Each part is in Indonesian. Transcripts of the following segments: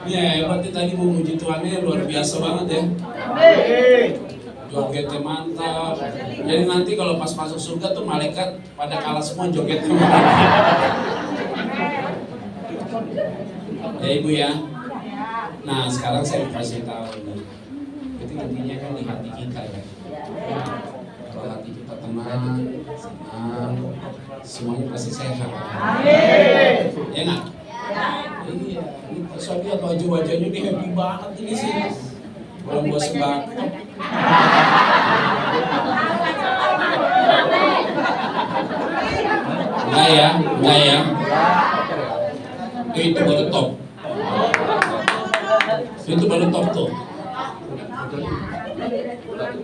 Ya, ya berarti tadi mau muji Tuhannya luar biasa banget ya. Jogetnya mantap. Jadi nanti kalau pas masuk surga tuh malaikat pada kalah semua jogetnya. Ya Ibu ya. Nah sekarang saya kasih tahu nih. Itu intinya kan di hati kita ya. Kalau hati kita tenang, senang, semuanya pasti sehat. Ya nggak? Iya. Saya lihat wajah-wajahnya ini happy banget ini sih. Belum gua sembako. Enggak ya, enggak ya. Itu baru top. Itu baru top tuh.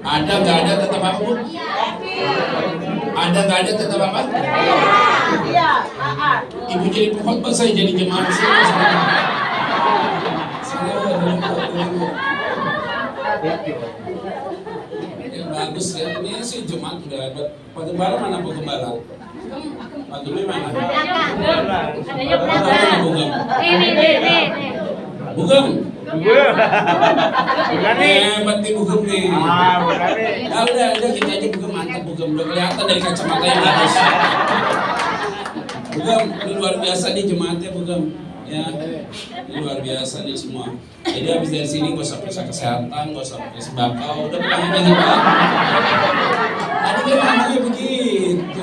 Ada nggak ada tetap apa Bu? Ada nggak ada tetap apa? Ibu jadi pengkhotbah, saya jadi jemaat sini. Ya, bagus ya, ini sih jemaat udah. Pak Gembala mana Pak Gembala? Pak Gembala mana? Mana Bugem? Bugem. Hebat nih Bugem nih. Ah, udah kita aja Bugem, mantap Bugem. Udah kelihatan dari kacamata yang bagus. Bugem, ini luar biasa nih jemaatnya Bugem. Ya, ini luar biasa nih semua. Jadi habis dari sini gak usah periksa kesehatan, gak usah pakai sembako, udah pulang aja nih Pak. Tadi kan ngomongnya begitu.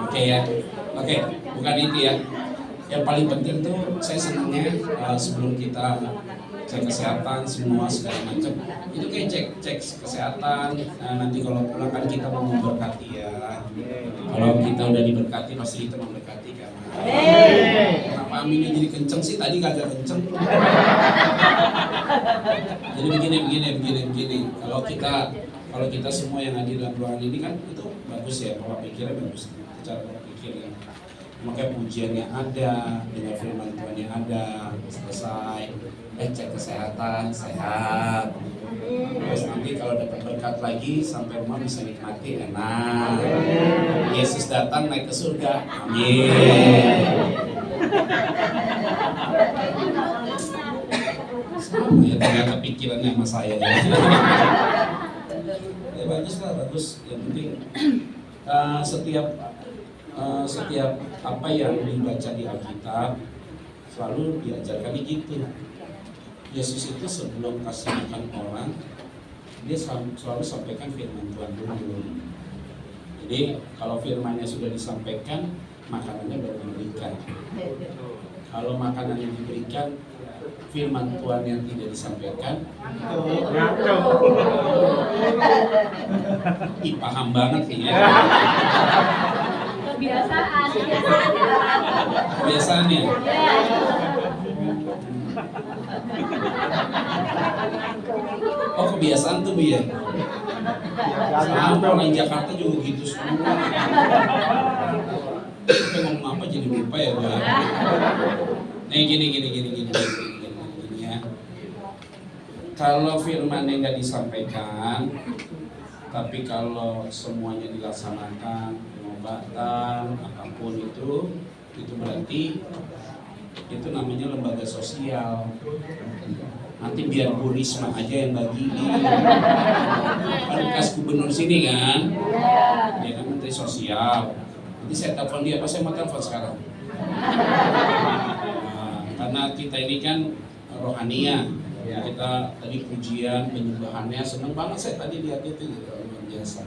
Oke ya, oke, bukan itu ya. Yang paling penting tuh saya senangnya sebelum kita cek kesehatan semua segala macam itu kayak cek kesehatan. Nah, nanti kalau pulang kan kita mau memberkati ya. Kalau kita udah diberkati pasti kita memberkati kan. Kenapa aminnya jadi kenceng sih? Tadi kagak kenceng. Jadi begini. Kalau kita semua yang hadir dalam ruangan ini kan itu bagus ya, pola pikirnya bagus, cara berpikirnya. Makanya pujiannya ada, dengan firman Tuhan yang ada, selesai, cek kesehatan, sehat. Terus nanti kalau dapat berkat lagi, sampai rumah bisa nikmati, enak. Yesus datang naik ke surga, amin. Sama ya, ternyata pikirannya sama saya ya. Ya bagus lah, bagus. Yang penting setiap apa yang dibaca di Alkitab selalu diajarkan gitu. Yesus itu sebelum kasih makan orang, dia selalu sampaikan firman Tuhan dulu. Jadi kalau firmannya sudah disampaikan, makanannya baru diberikan. Kalau makanan yang diberikan firman Tuhan yang tidak disampaikan, paham banget nih ya. Kebiasaannya. Oh kebiasaan tuh Bu ya. Sama orang Jakarta juga gitu semua. Tapi ngomong apa jadi lupa ya Bu. Nih gini ya. Kalau firmannya nggak disampaikan, tapi kalau semuanya dilaksanakan, pengobatan, apapun itu berarti itu namanya lembaga sosial. Nanti biar Bu Risma aja yang bagi. Kan bekas gubernur sini kan, dia kan menteri sosial. Nanti saya telepon dia, apa saya mau telepon sekarang? Nah, karena kita ini kan rohania, kita tadi pujian, penyembahannya seneng banget saya tadi lihat itu luar biasa.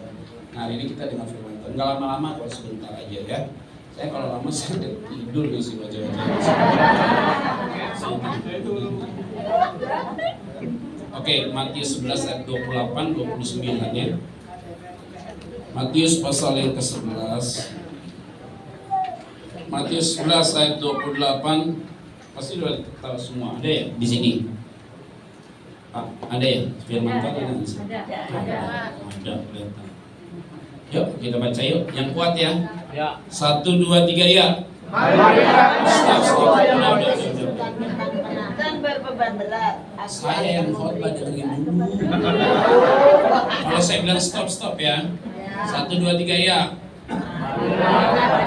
Nah hari ini kita dengan firman Tuhan, nggak lama-lama kalau sebentar aja ya. Saya kalau lama saya udah tidur nih sih wajah-wajah. Oke, Matius 11 ayat 28 29 ya. Matius pasal yang ke-11. Matius 11 ayat 28 pasti udah tahu semua. Ada ya di sini? Pak, ada ya? Firman Tuhan ada di sini? Ada, kelihatan. Yuk, kita baca yuk. Yang kuat ya. 1, 2, 3 ya. Stop. Dan berbeban berat. Saya yang khotbah dengerin dulu. Kalau saya bilang stop ya. 1, 2, 3 ya.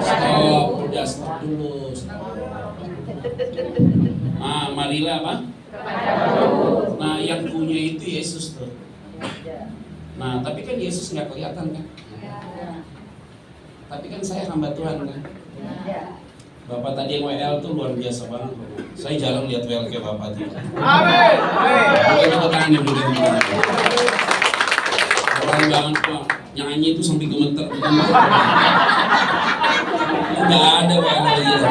Stop, udah stop dulu. Stop. Nah, marilah apa? Nah, yang punya itu Yesus tuh. Nah, tapi kan Yesus nggak kelihatan kan? Tapi kan saya hamba Tuhan kan? Bapak tadi yang WL tuh luar biasa banget. Saya jarang lihat WL kayak Bapak tuh. Amin. Kita tangan begini. Orang banget Pak, nyanyi itu sampai gemeter. Nggak ada WL gitu.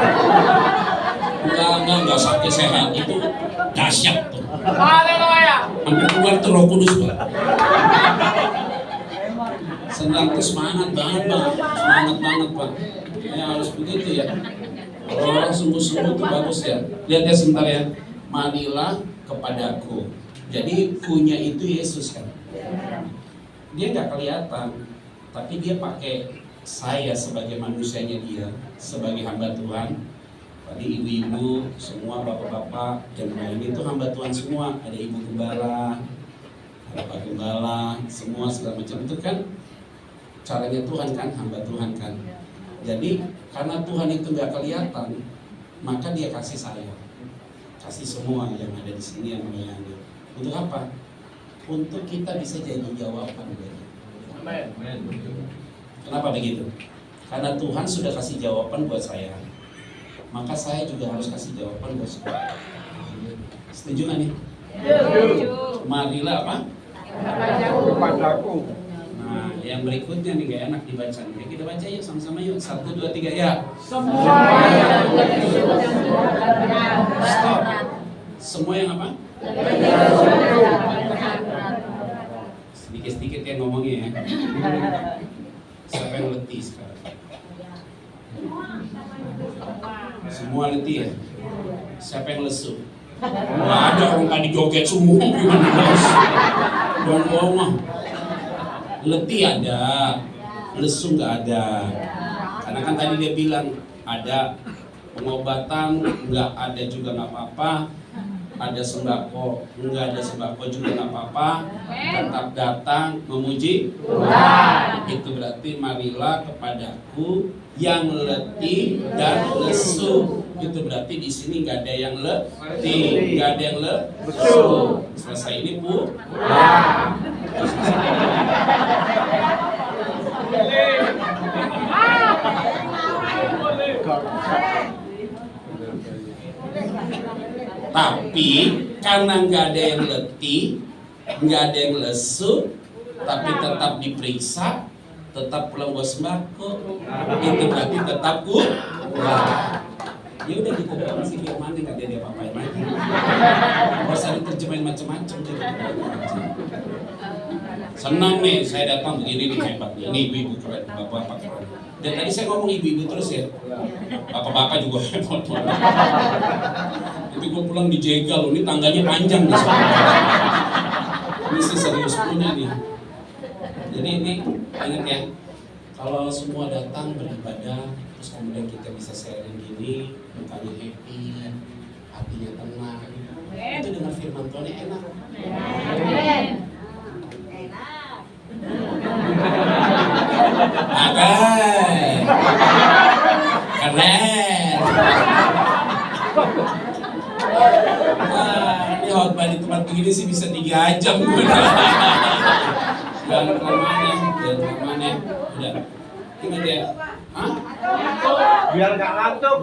Enggak sampai sehat itu dahsyat tuh. Haleluya. Sampai keluar tuh Roh Kudus Pak. Senang tuh semangat banget Pak. Ya harus begitu ya. Kalau orang sungguh-sungguh tuh bagus ya. Lihat ya sebentar ya. Marilah kepadaku. Jadi punya itu Yesus kan. Dia nggak kelihatan, tapi dia pakai saya sebagai manusianya dia, sebagai hamba Tuhan. Tadi ibu-ibu, semua bapak-bapak, jemaah ini tuh hamba Tuhan semua. Ada ibu gembala, ada pak gembala, semua segala macam itu kan caranya Tuhan kan, hamba Tuhan kan. Jadi karena Tuhan itu nggak kelihatan, maka dia kasih saya, kasih semua yang ada di sini yang melayani. Untuk apa? Untuk kita bisa jadi jawaban. Kenapa begitu? Karena Tuhan sudah kasih jawaban buat saya, maka saya juga harus kasih jawaban buat saya. Setuju nggak nih? Setuju. Marilah apa? Kepadaku. Nah, yang berikutnya nih gak enak dibaca nih. Kita baca yuk sama-sama yuk. 1, 2, 3 ya. Semua yang stop. Semua yang apa? Sedikit-sedikit yang ngomongnya ya. Siapa yang letih sekarang? Semua letih ya? Siapa yang lesu? Nggak ada orang tadi joget semua gimana bos? Jangan bohong mah. Letih ada, lesu nggak ada. Karena kan tadi dia bilang ada pengobatan, nggak ada juga nggak apa-apa. Ada sembako, nggak ada sembako juga nggak apa-apa. Tetap datang memuji Tuhan. Itu berarti marilah kepadaku yang letih dan lesu. Itu berarti di sini nggak ada yang letih, nggak ada yang lesu. Selesai ini pulang. Tapi karena nggak ada yang letih, nggak ada yang lesu, tapi tetap diperiksa, tetap pulang buat sembako, itu berarti tetap pulang. Ya udah gitu doang sih firman, nggak ada apa-apain lagi. Nggak usah diterjemahin macam-macam. Senang nih, saya datang begini nih hebat nih. Ini ibu-ibu keren, bapak-bapak keren. Dan tadi saya ngomong ibu-ibu terus ya. Bapak-bapak juga hebat. Tapi gue pulang dijegal, ini tangganya panjang nih. Ini sih serius punya nih. Jadi ini ingat ya, kalau semua datang beribadah, terus kemudian kita bisa sharing gini, mukanya happy, hatinya tenang, itu dengar firman Tuhan enak. Keren. Ini khotbah di tempat begini sih bisa 3 jam. Jangan kemana-mana, udah. Ingat ya. Hah? Biar nggak ngantuk.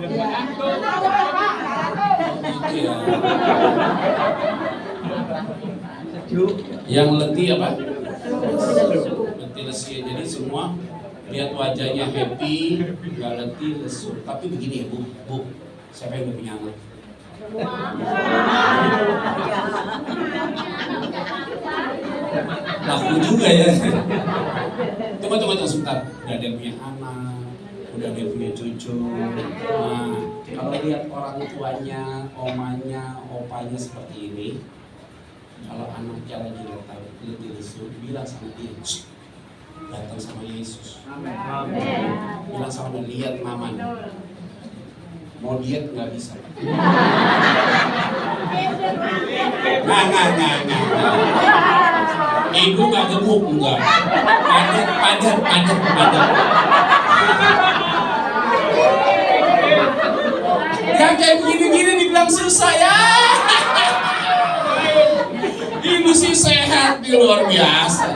Iya. Yang letih apa? Letih lesu. Jadi semua lihat wajahnya happy, nggak letih lesu. Tapi begini ya bu, siapa yang udah punya anak? Laku juga ya. Tunggu sebentar. Udah ada yang punya anak, udah ada yang punya cucu. Nah, kalau lihat orang tuanya, omanya, opanya seperti ini, kalau anaknya lagi letih lesu, bilang sama dia, datang sama Yesus. Bilang sama dia, lihat mama. Mau diet nggak bisa. Nah. Ibu nggak gemuk, enggak. Padat. Yang kayak begini-gini dibilang susah ya. Ibu sih sehat di luar biasa.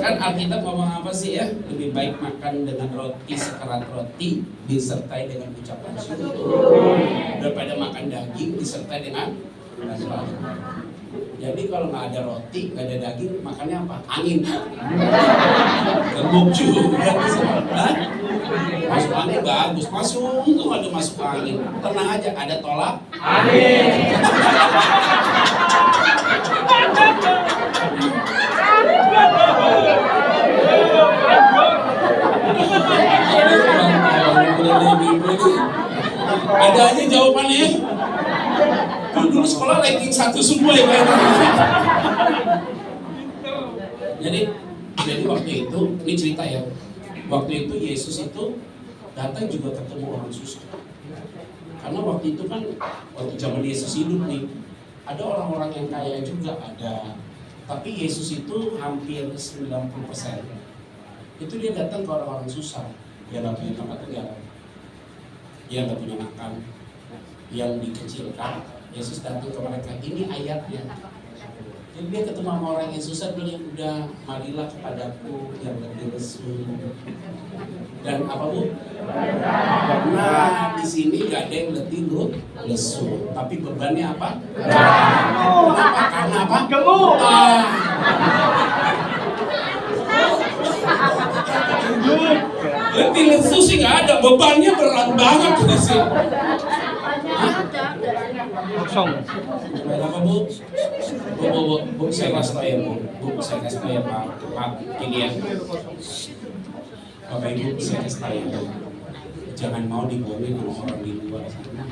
Kan Alkitab ngomong apa sih ya? Lebih baik makan dengan roti sekerat roti disertai dengan ucapan syukur daripada makan daging disertai dengan rasa. Jadi kalau nggak ada roti, nggak ada daging, makannya apa? Angin. Gemuk juga. Masuk angin bagus, masuk itu ada masuk angin. Tenang aja, ada tolak angin. Ada aja jawabannya. Dulu sekolah ranking 1 semua ya kan. Jadi waktu itu, ini cerita ya. Waktu itu Yesus itu datang juga ketemu orang susah. Karena waktu itu kan, waktu zaman Yesus hidup nih, ada orang-orang yang kaya juga ada. Tapi Yesus itu hampir 90%. Itu dia datang ke orang-orang susah. Dia nggak punya tempat tinggal, dia nggak punya makan, yang dikecilkan. Yesus datang ke mereka. Ini ayatnya. Jadi dia ketemu sama orang yang susah, bilang, udah marilah kepadaku yang letih lesu. Dan apa bu? Nah di sini nggak ada yang letih lesu, tapi bebannya apa? Kenapa? Karena apa? Letih lesu sih nggak ada, bebannya berat banget di sini. Kosong. Apa bu? Bu, saya kasih tahu ya bu, saya kasih tahu ya Pak, ini ya. Bapak Ibu, saya kasih tahu ya, jangan mau dibohongin sama orang di luar sana.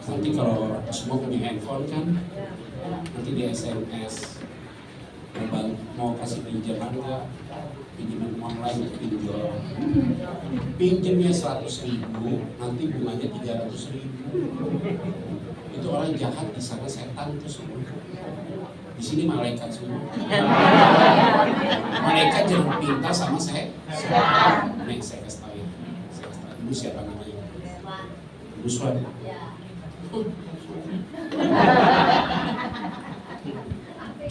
Nanti kalau semua punya handphone kan, nanti di SMS, mau kasih pinjaman nggak? Pinjaman online pinjol. Pinjamnya 100.000, nanti bunganya 300.000. Itu orang jahat, di sana setan tuh semua. Di sini malaikat semua. Malaikat jangan pinta sama saya. Nih saya kasih tahu ya. Ibu siapa namanya? Ibu Suad.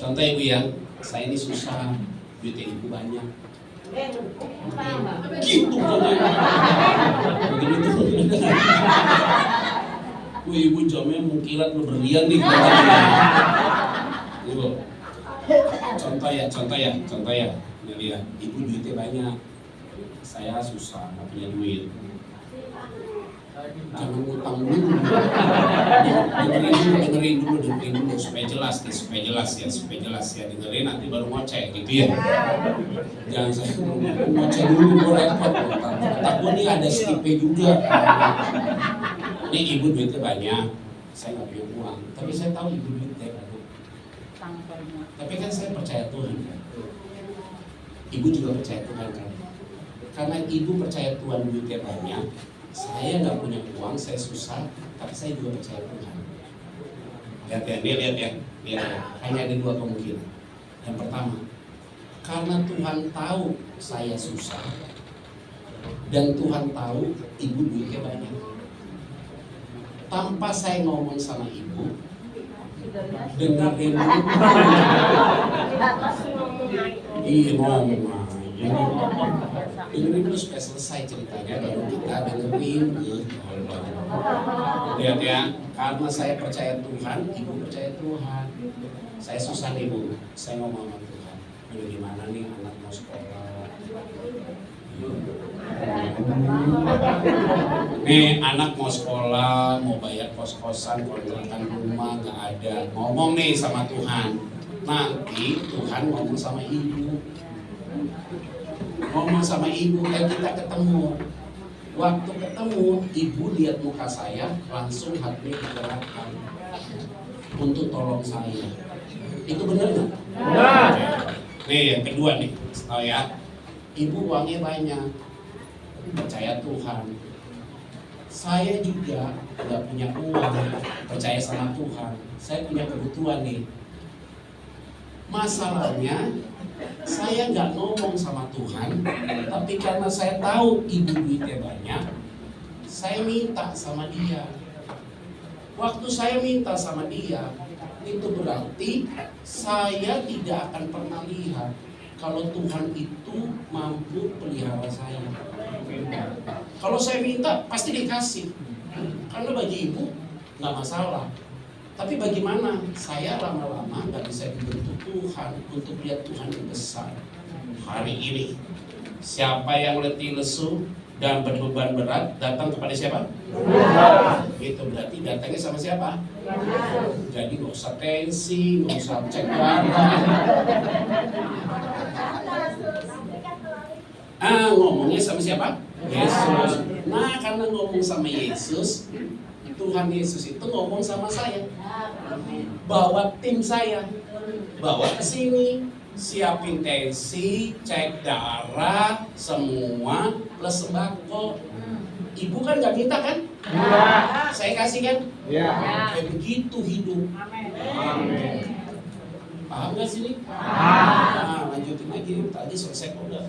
Contoh ibu ya, saya ini susah, duitnya ibu banyak. Gitu katanya. Begitu. Wih, ibu jamnya mengkilat berlian nih. Ibu. Contoh ya. Ini lihat, ibu duitnya banyak. Saya susah, nggak punya duit. Jangan ngutang dulu. Dengerin dulu supaya jelas ya, dengerin nanti baru ngoceh gitu ya. Jangan saya ngoceh dulu, gue repot. Takut nih ada stipe juga. Ini ibu duitnya banyak, saya nggak punya uang, tapi saya tahu ibu duitnya banyak. Tapi kan saya percaya Tuhan kan. Ibu juga percaya Tuhan kan. Karena ibu percaya Tuhan duitnya banyak, saya nggak punya uang, saya susah, tapi saya juga percaya Tuhan. Lihat ya. Hanya ada 2 kemungkinan. Yang pertama, karena Tuhan tahu saya susah, dan Tuhan tahu ibu duitnya banyak. Tanpa saya ngomong sama ibu, dengerin dulu. Iya ngomong. Dengerin dulu supaya selesai ceritanya, baru kita dengerin. Lihat ya, karena saya percaya Tuhan, ibu percaya Tuhan. Saya susah nih bu, saya ngomong sama Tuhan. Ini gimana nih anak mau sekolah? Nih anak mau sekolah, mau bayar kos-kosan, kontrakan rumah nggak ada. Ngomong nih sama Tuhan. Nanti Tuhan ngomong sama ibu. Ngomong sama ibu, kita ketemu. Waktu ketemu, ibu lihat muka saya, langsung hatinya digerakkan untuk tolong saya. Itu benar nggak? Benar. Nih yang kedua nih, tahu ya. Ibu uangnya banyak, percaya Tuhan. Saya juga nggak punya uang, percaya sama Tuhan. Saya punya kebutuhan nih. Masalahnya saya nggak ngomong sama Tuhan, tapi karena saya tahu ibu duitnya banyak, saya minta sama dia. Waktu saya minta sama dia, itu berarti saya tidak akan pernah lihat kalau Tuhan itu mampu pelihara saya. Kalau saya minta pasti dikasih, karena bagi ibu nggak masalah. Tapi bagaimana saya lama-lama nggak bisa dibentuk Tuhan untuk lihat Tuhan yang besar. Hari ini siapa yang letih lesu dan berbeban berat datang kepada siapa? Itu berarti datangnya sama siapa? Jadi nggak usah tensi, nggak usah cek darah. Ngomongnya sama siapa? Yesus. Nah, karena ngomong sama Yesus, Tuhan Yesus itu ngomong sama saya. Bawa tim saya, bawa ke sini, siapin tensi, cek darah, semua plus sembako. Ibu kan nggak minta kan? Ya. Saya kasih kan? Ya. Kayak begitu hidup. Amin. Paham nggak sini? Nah, lanjutin lagi. Tadi selesai kok udah.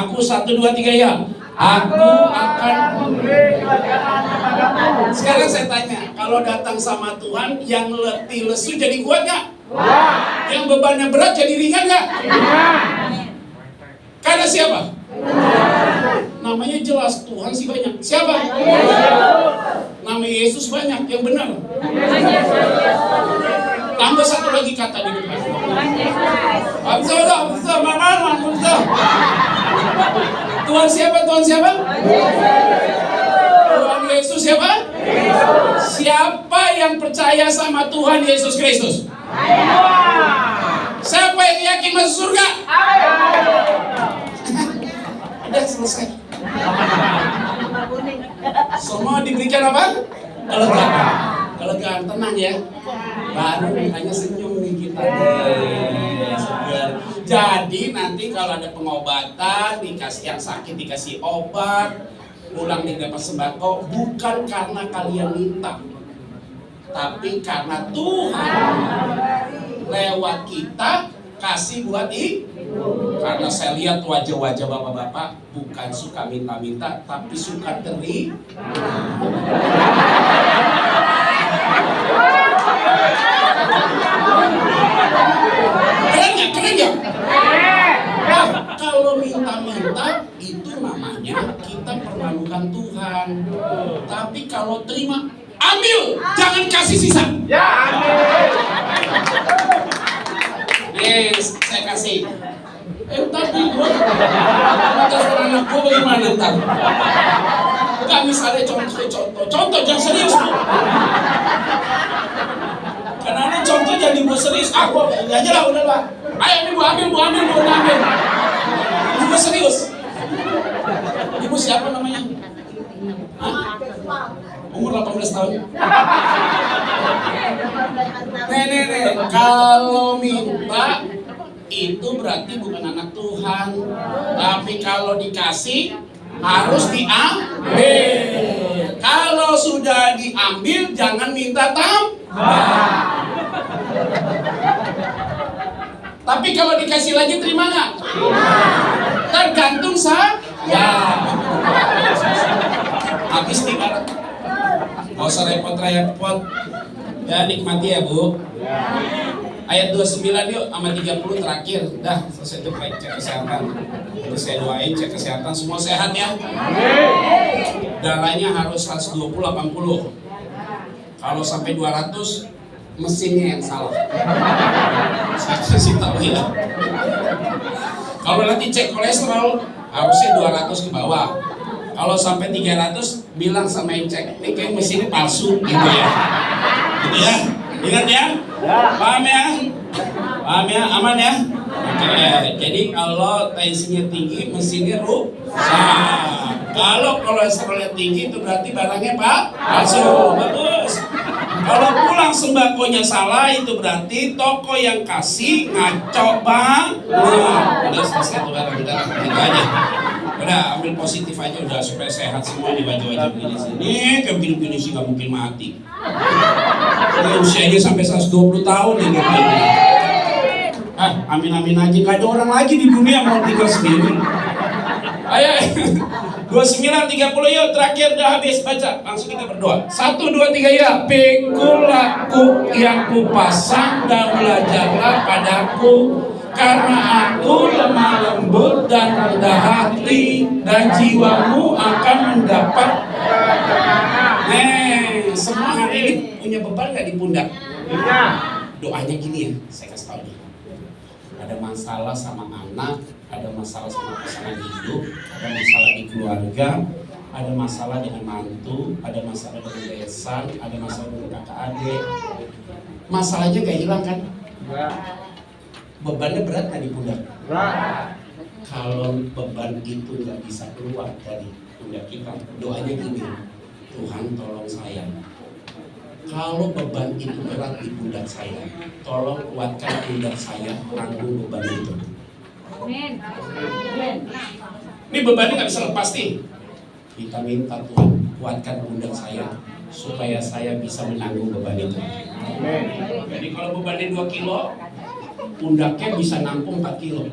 Aku 1, 2, 3 ya. Aku akan memberi kerajaan kepadamu. Sekarang saya tanya, kalau datang sama Tuhan, yang letih lesu jadi kuat nggak? Yang bebannya berat jadi ringan nggak? Karena siapa? Namanya jelas, Tuhan sih banyak. Siapa? Nama Yesus banyak, yang benar. Tambah satu lagi kata di depan. Bisa, makanan, bisa. Tuhan siapa? Tuhan siapa? Tuhan Yesus siapa? Siapa yang percaya sama Tuhan Yesus Kristus? Siapa yang yakin masuk surga? Udah selesai. Semua diberikan apa? Kelegaan, tenang ya. Baru hanya senyum nih kita deh. Jadi nanti kalau ada pengobatan, dikasih yang sakit dikasih obat, pulang dapat sembako, bukan karena kalian minta, tapi karena Tuhan lewat kita kasih buat karena saya lihat wajah-wajah bapak-bapak bukan suka minta-minta, tapi suka terima. Keren ya? Nah, kalau minta-minta itu namanya kita permalukan Tuhan. Tapi kalau terima, ambil, jangan kasih sisa. Ya, nih, saya kasih. Tadi gue, anak gue bagaimana ntar? Enggak, misalnya contoh jangan serius. Karena ini contoh jadi gue serius, aku aja lah, udahlah. Ayo ini gue ambil. Ini gue serius. Ibu siapa namanya? Hah? Umur 18 tahun. Nih, kalau minta itu berarti bukan anak Tuhan. Tapi kalau dikasih harus diambil. Kalau sudah diambil jangan minta tambah. Tapi kalau dikasih lagi terima nggak? Tergantung saya. Habis nih kan? Gak usah repot-repot. Ya nikmati ya Bu. Ayat 29 yuk sama 30 terakhir. Dah selesai tuh cek kesehatan. Terus saya doain cek kesehatan semua sehat ya. Darahnya harus 120/80. Kalau sampai 200 mesinnya yang salah. Saya kasih tahu ya. Kalau nanti cek kolesterol harusnya 200 ke bawah. Kalau sampai 300 bilang sama yang cek, ini kayak mesinnya palsu gitu ya. Gitu ya. Ingat ya? Paham ya? Paham ya? Aman ya? Oke. Jadi kalau tensinya tinggi, mesinnya rusak. Kalau kolesterolnya tinggi itu berarti barangnya palsu. Bagus. Kalau pulang sembakonya salah itu berarti toko yang kasih ngaco bang. Udah selesai tuh barang, udah gitu aja. Udah ambil positif aja udah supaya sehat semua di wajah-wajah begini sini. Kayak begini sih nggak mungkin mati. Ini usianya sampai 120 tahun ini. Amin aja, gak ada orang lagi di dunia mau tinggal sendiri. Ayo 29 30 yuk, terakhir udah habis baca, langsung kita berdoa. 1 2 3 ya. Pikul aku yang kupasang dan belajarlah padaku, karena aku lemah lembut dan rendah hati, dan jiwamu akan mendapat. Semua hari ini punya beban gak di pundak? Doanya gini ya, saya kasih tahu nih. Ada masalah sama anak, ada masalah sama pasangan hidup, ada masalah di keluarga, ada masalah dengan mantu, ada masalah dengan besan, ada masalah dengan kakak adik. Masalahnya gak hilang kan? Bebannya berat kan di pundak? Kalau beban itu gak bisa keluar dari pundak kita, doanya gini, Tuhan tolong saya. Kalau beban itu berat di pundak saya, tolong kuatkan pundak saya, tanggung beban itu. Amin. Ini bebannya nggak bisa lepas nih. Kita minta Tuhan kuatkan pundak saya, supaya saya bisa menanggung beban itu. Amin. Jadi kalau bebannya 2 kilo, pundaknya bisa nampung 4 kilo.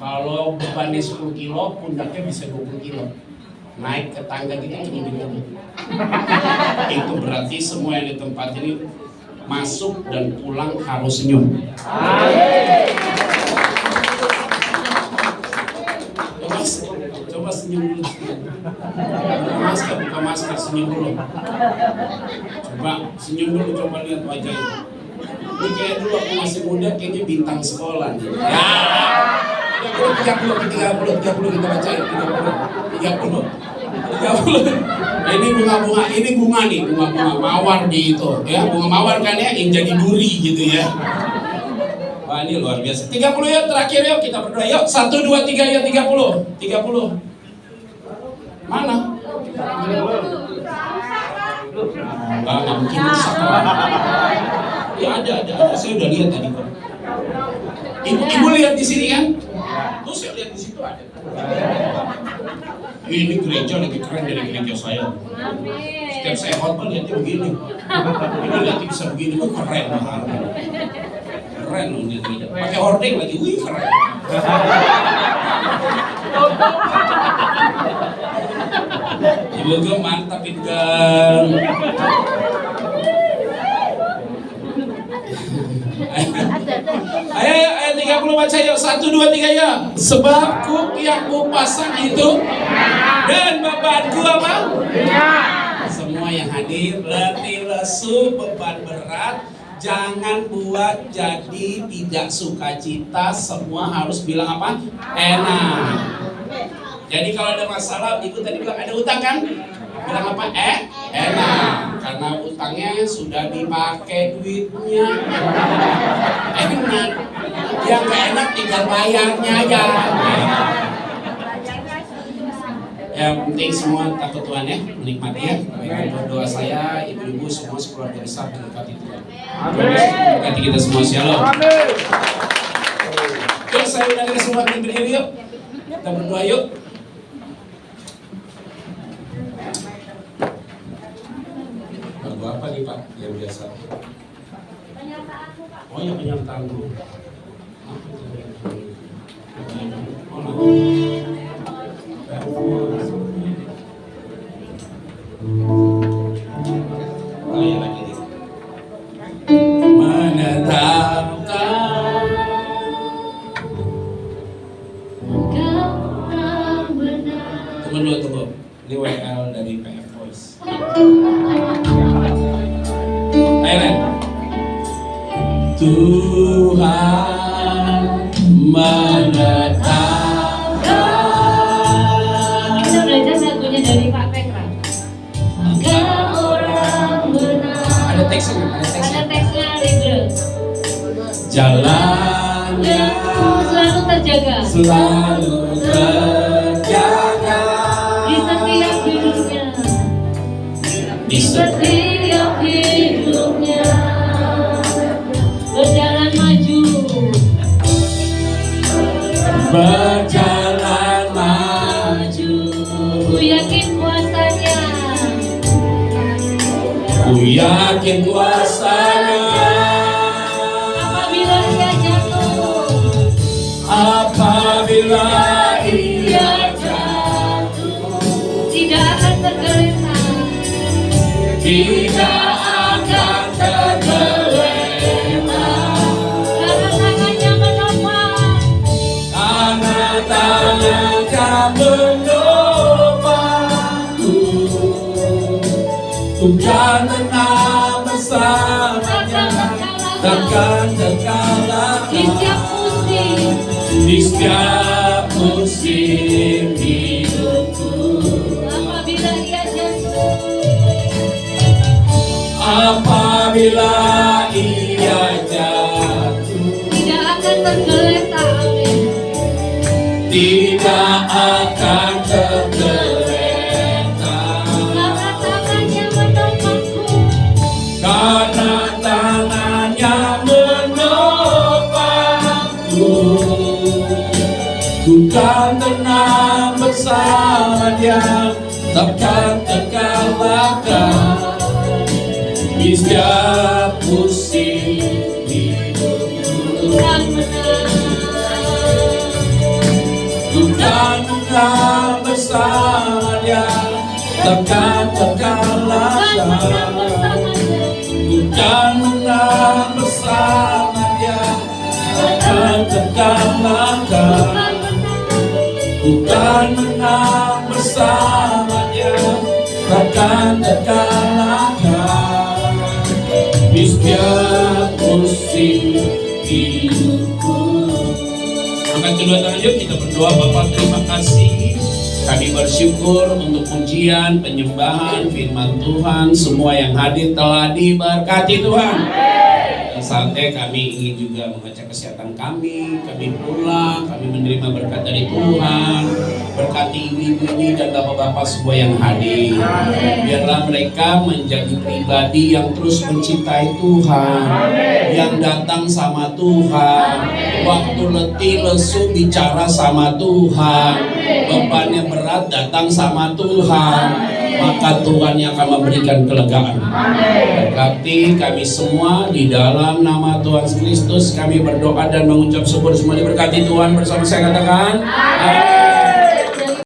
Kalau bebannya 10 kilo, pundaknya bisa 20 kilo. Naik ke tangga kita cuma gini. Itu berarti semua yang di tempat ini masuk dan pulang harus senyum. Coba senyum dulu. Buka masker, senyum dulu. Coba senyum dulu, coba lihat wajahnya. Ini kayak dulu aku masih muda, kayaknya bintang sekolah nih. Ya. 30 kita bacain. 30. Ini bunga nih, bunga mawar di itu ya, bunga mawar kan ya, yang jadi duri gitu ya. Wah, ini luar biasa. 30 ya, terakhir yuk kita berdoa yuk. 1 2 3 ya, 30. Mana? Enggak mungkin rusak. Ya ada, saya udah lihat tadi kok. Ibu lihat di sini kan? Tuh saya lihat di situ ada. Ini gereja lebih keren dari gereja saya. Setiap saya khotbah lihatnya begini. Ini lihatnya bisa begini, kok keren banget. Keren loh ini gereja. Pakai hording lagi, wih keren. Ibu gue mantap itu kan. Ayo 30 baca yuk. 1 2 3 ya. Sebab kuk yang kupasang itu dan bebanku apa? Semua yang hadir, letih lesu, beban berat, jangan buat jadi tidak sukacita. Semua harus bilang apa? Enak. Jadi kalau ada masalah, ibu tadi bilang ada utang kan? Bilang apa? Enak. Karena utangnya sudah dipakai duitnya. Enak. Yang gak enak tinggal bayarnya aja. Yang penting semua takut Tuhan ya, menikmati ya. Doa saya, ibu-ibu semua sekeluarga besar menikmati Tuhan. Menikmati kita semua, shalom. Yuk, saya udah kasih kesempatan berdiri yuk. Kita berdoa yuk. Lagu apa nih Pak yang biasa? Oh ya, penyertaan dulu. Menetapkan tunggu. Ini WL dari PF Voice. Ayo Ren. Tuhan menetapkan. Kita belajar lagunya dari Pak Pekra. Maka orang benar. Ada teksnya. Ada teksnya Libre. Jalannya selalu terjaga. Di setiap hidupnya. Di setiap hidupnya. Berjalan maju. Berjalan maju. Ku yakin kuasanya. Ku yakin kuasanya. Apabila ia jatuh, Apabila ia jatuh, tidak akan tergeletak. tidak akan tergeletak. Karena tangannya menopang. Karena tangannya menopangku, ku kan tenang bersamanya, takkan terkalahkan di setiap musim hidupku. Apabila ia jatuh, Apabila ia jatuh, tidak akan tergeletak. Amin. tidak akan tergeletak. Karena tangannya menopangku. Karena tangannya menopangku, ku kan tenang bersama Dia, takkan terkalahkan di setiap musim hidupku. Yang menang. Ku kan tenang bersama Dia, takkan terkalahkan. Bukan menang bersama Dia, takkan terkalahkan. Bukan menang bersama Dia, takkan terkalahkan di setiap musim hidupku. Angkat kedua tangan yuk, kita berdoa. Bapa, terima kasih. Kami bersyukur untuk pujian, penyembahan, firman Tuhan. Semua yang hadir telah diberkati Tuhan. Dan saatnya kami ingin juga mengajak kesehatan kami pulang, kami menerima berkat dari Tuhan. Berkati ibu-ibu ini dan bapak-bapak semua yang hadir. Biarlah mereka menjadi pribadi yang terus mencintai Tuhan, yang datang sama Tuhan. Waktu letih lesu bicara sama Tuhan, bebannya berat datang sama Tuhan, maka Tuhan yang akan memberikan kelegaan. Berkati kami semua di dalam nama Tuhan Kristus. Kami berdoa dan mengucap syukur, semua diberkati Tuhan bersama saya katakan amin.